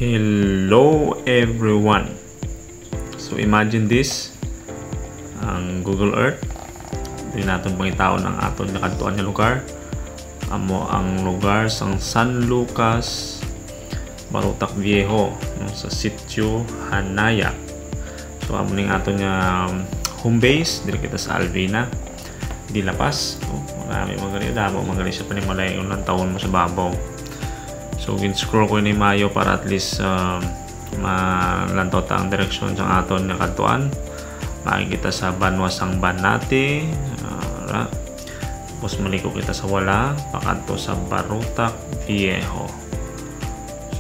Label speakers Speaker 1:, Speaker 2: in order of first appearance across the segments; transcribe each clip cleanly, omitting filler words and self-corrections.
Speaker 1: Hello everyone. So imagine this, ang Google Earth. Di natin pangitaon ang aton nakadtuan nga lugar. Amo ang lugar sang San Lucas, Barutac Viejo, sa Sitio Hanaya. So amo ning aton nga home base diri kita sa Alvina, di Lapas. Marami magaling damo, magaling sa panimalay unang taon mo sa babaw. So gin-scroll ko ni Mayo para at least malantaw ta ang direksyon sa aton nga kadtuan. Makikita sa Banwasang Banati. Tapos maliko kita sa wala, pakanto sa Barutac Viejo.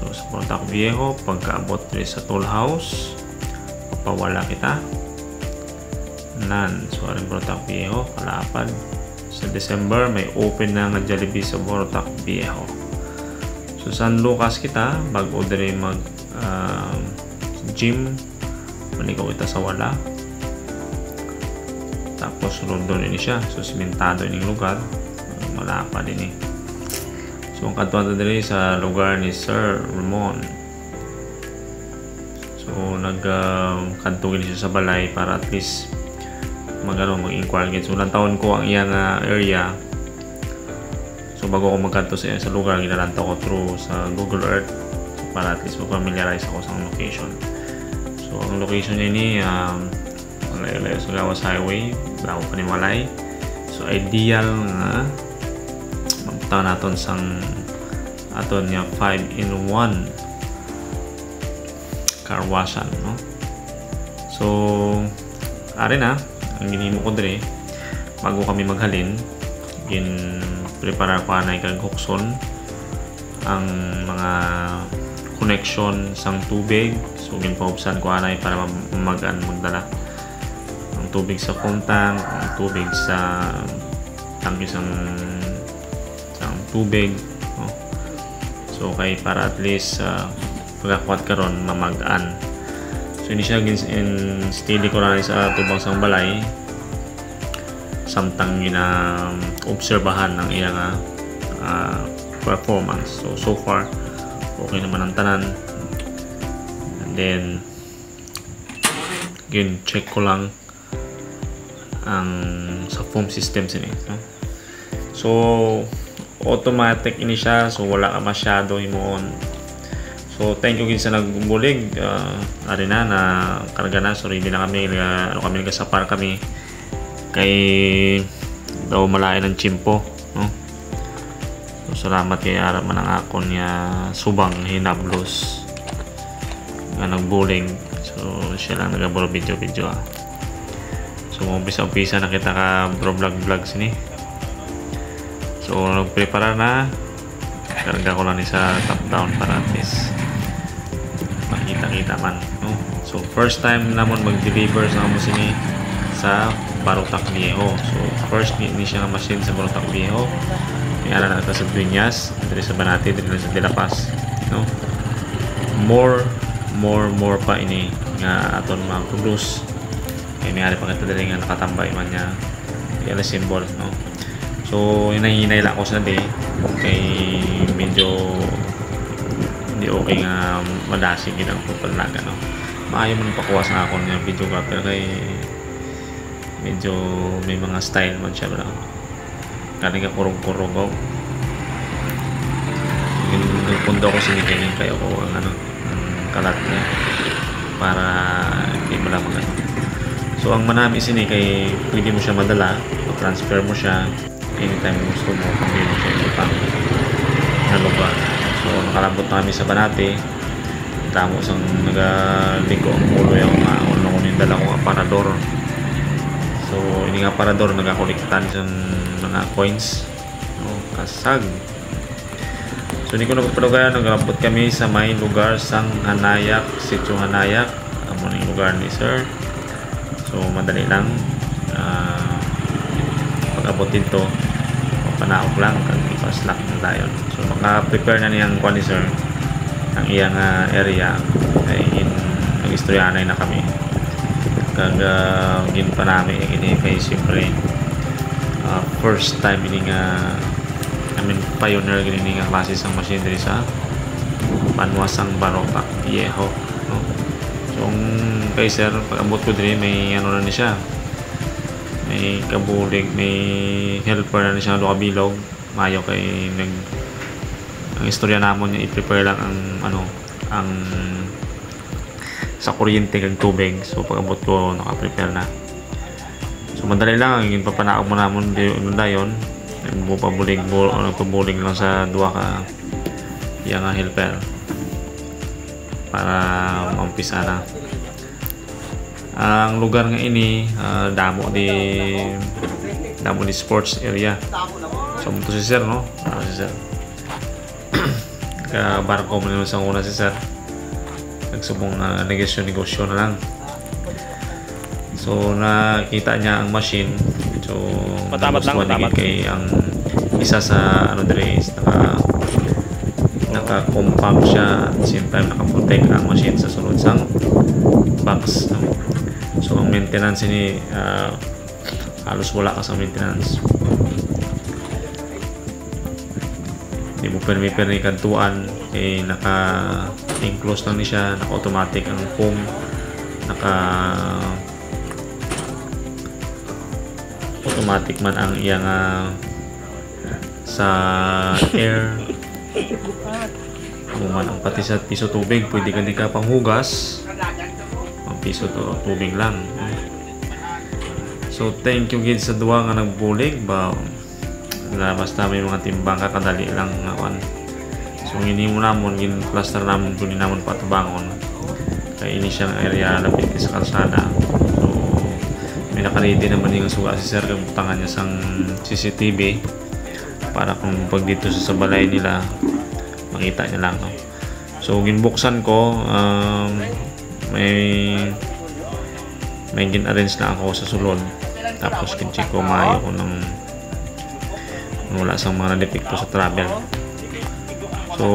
Speaker 1: So sa Barutac Viejo, pagkaabot rin sa toll house, papawala kita. So aring Barutac Viejo, kalapad. Sa December, may open na nga Jollibee sa Barutac Viejo. So San Lucas kita, bago diri mag gym, maliko kita sa wala. Tapos Rondon ini siya, so simentado ining lugar, malapa din eh. So ang kadtuan diri sa lugar ni Sir Ramon. So nagkadtugin siya sa balay para at least mag-inquire gid. So lantaon ko ang iyang area. So bago ako magkanto sa lugar, ginalantaw ko through sa Google Earth para at least mag-familiarize ako sa location. So ang location niya ni malayo sa Gawas Highway, bago Panimalay. So ideal nga magtaw naton sang aton nga 5-in-1 car washan, no? So ari na ang ginhimo ko dire bago kami maghalin, prepare ko anay kag hukson ang mga connection sang tubig. So ginpaubsan ko anay para magdala ang tubig sa kuntang, ang tubig sa tangki sang tubig, no? So kay para at least pagkakuat karon mamagaan. So ini siya steady ko na sa tubang sang balay samtang obserbahan ng iyang performance. So far okay naman ang tanan. And then check ko lang ang sa foam systems ini, no? So automatic ini siya, so wala ka masyado himuon. So thank you gid sa nagbulig. Ari na karga na, so ready na kami kami nagasapar kami kay daw malain ng chimpo, no? So salamat kay ara man ang akon niya subang hinablos nga nagbulig. So siya lang nagabro video. So umpisa na kita ka vlog sini. So nagprepara na, karga ko lang ni sa top down para at least makita man, no? So first time namon mag-deliver sa kamo sini sa Barutac Viejo. So first ni siya nga machine sa Barutac Viejo. May ara na ito sa Dueñas, diri sa Banati, diri sa De La Paz, no? More pa ini nga aton mag-produce. Kaya may ari pa kita diri nga nakatambay man niya yung symbol, no? So hinahinay lang ko sa day kay medyo hindi okay nga madasig yun ang pupalaga, no? Maayo man pakuwas na ako niya videographer kay medyo may mga style man siya, bro. Kani ka kurog-kurog ako. Nagpundo ko sinikayin kayo ko ang ang kalat niya para hindi malamang ano. So ang manami sini kay pwede mo siya madala, transfer mo siya anytime gusto mo, pwede mo siya ipang na lugar. So nakalabot na kami sa Banati, tamo sang nagaliko ang ulo yung ulo ko yung dala kong aparador. So ini nga aparador nagakolektan sa mga coins, no? Kasag. So hindi ko nagpapalugayan, naglabot kami sa may lugar sang Hanayak, Sitio Hanayak, amo ning lugar ni Sir. So madali lang pag-abot dito, panaog lang kag ipaslak na dayon. So maka-prepare na niyang kuan ni Sir ang iyang area kay nag-istoryanay na kami kag ginpanami ini kay siyempre first time ini nga pioneer gini nga klase sang machine diri sa Panwasang Baropak Viejo, no? So ang kay sir pag abot ko diri may ano na ni siya, may kabulig, may helper na ni siya do kabilog mayo kay ang istorya namon niya i-prepare lang ang ano ang sa kuryente kag tubig. So pag abot ko naka-prepare na. So madali lang ang papanaog mo namon dayon. Nagpabulig lang sa duwa ka yang helper para maumpisa na. Ang lugar nga ini damo di sports area. So mo to si sir, no? Si sir. Ka barko mo naman sa una si sir. Nagsubong negosyo na lang. So nakita niya ang machine. So
Speaker 2: matamat
Speaker 1: kay ang isa sa ano dire is naka-compact siya at the same time naka-protect ang machine sa sulod sang box, no? So ang maintenance ni halos wala ka sa maintenance. Hindi mo permi kantuan eh naka-enclose lang ni siya, naka-automatic ang foam, automatic man ang iyang sa air man ang pati sa piso tubig pwede ka panghugas ang piso to tubig lang. So thank you gid sa duwa nga nagbulig ba basta may mga timbang kadali lang naman. So hindi mo namon gin cluster namon kunin namon patubangon kay ini siyang area lapit sa kalsada. So may naka-ready naman yung suga si sir kung butangan niya sang CCTV para kung pag dito sa balay nila makita niya lang, no? So ginbuksan ko may gin-arrange na ako sa sulod tapos kin-check ko maayo ko ng wala sang mga na-depekto sa travel. So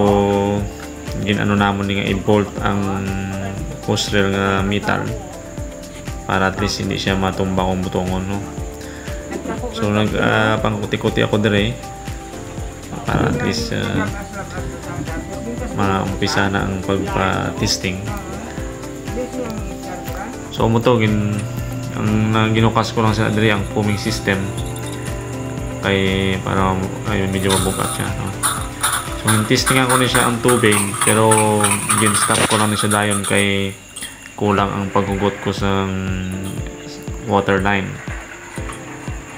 Speaker 1: gin-ano namon nga i-bolt ang hose rail nga metal para at least hindi siya matumba kung butongon, no? So pangkuti-kuti ako dire para at least maumpisa na ang pagpa-testing. So mo to ang ginukas ko lang sa dire ang foaming system kay para ayun medyo mabugat siya, no? So testingan ko ni siya ang tubig pero gin-stop ko lang ni siya dayon kay kulang ang paghugot ko sa water line.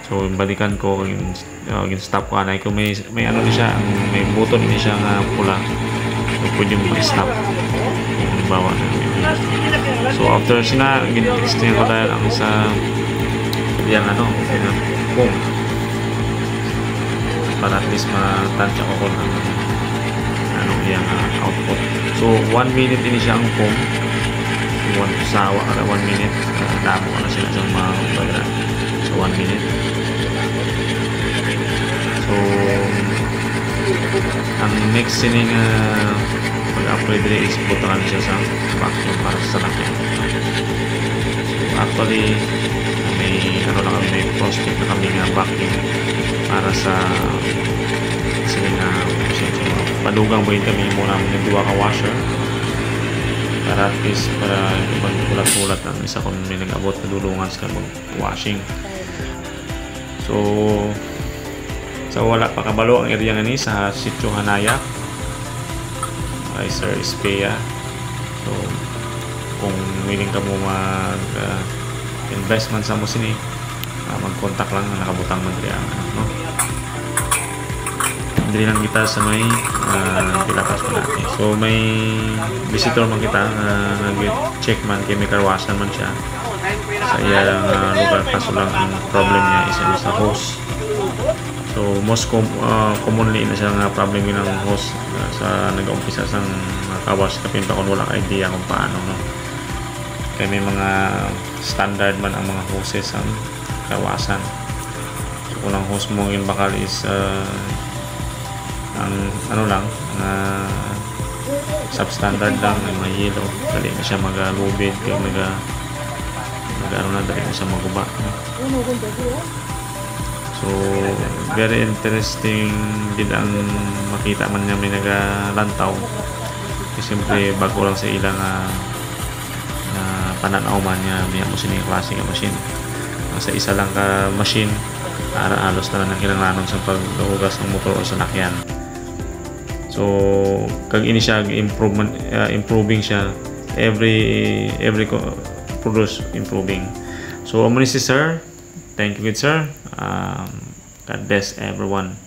Speaker 1: So balikan ko gin-stop ko anay kung may ano ni siya, may button ni siya nga pula. So pwede mo i-stop yung bawa na. So after gin-testing ko dahil ang sa yan boom para at least matansya ko kung yung output. So 1 minute ini siya ang foam. 1 minute damo na sila sa mga bagay. So 1 minute. So ang next sining pag-upgrade rin is butangan siya sa vacuum para sa salakyan. So actually may prospect na kami nga vacuum para sa sining padugang buhin kami muna ng duwa ka washer para at least para magkulat-kulat ang isa kung may nag-abot na dulungan sa mag-washing. So wala pa kabalo ang area nga ni sa Sitio Hanaya ay Sir Espea. So kung willing ka mo investment sa mo sini mag-contact lang na nakabutang mandri no? Hindi lang kita sa may pilapas pa natin. So may visitor man kita nag-check man kay may karwasan man siya sa iyang lugar kaso lang ang problem niya is sa hose. So most commonly na siya nga problem ng hose sa nag-umpisa sa kawas kapin pa kung wala ka idea kung paano, no? Kaya may mga standard man ang mga hoses ang kawasan. So kung ang hose mo yung bakal is ang substandard lang ay may yellow dali na siya mag-lubid kaya dali na siya maguba, no? So very interesting din ang makita man niya may nagalantaw Kasi siyempre bago lang sa ilang pananaw man niya biya mo sining klase nga machine. Sa isa lang ka machine halos na lang ang kinahanglanon sa paghugas ng motor o sasakyan. So kag ini siya improving siya every produce improving. So amo ni si sir. Thank you good sir. God bless everyone.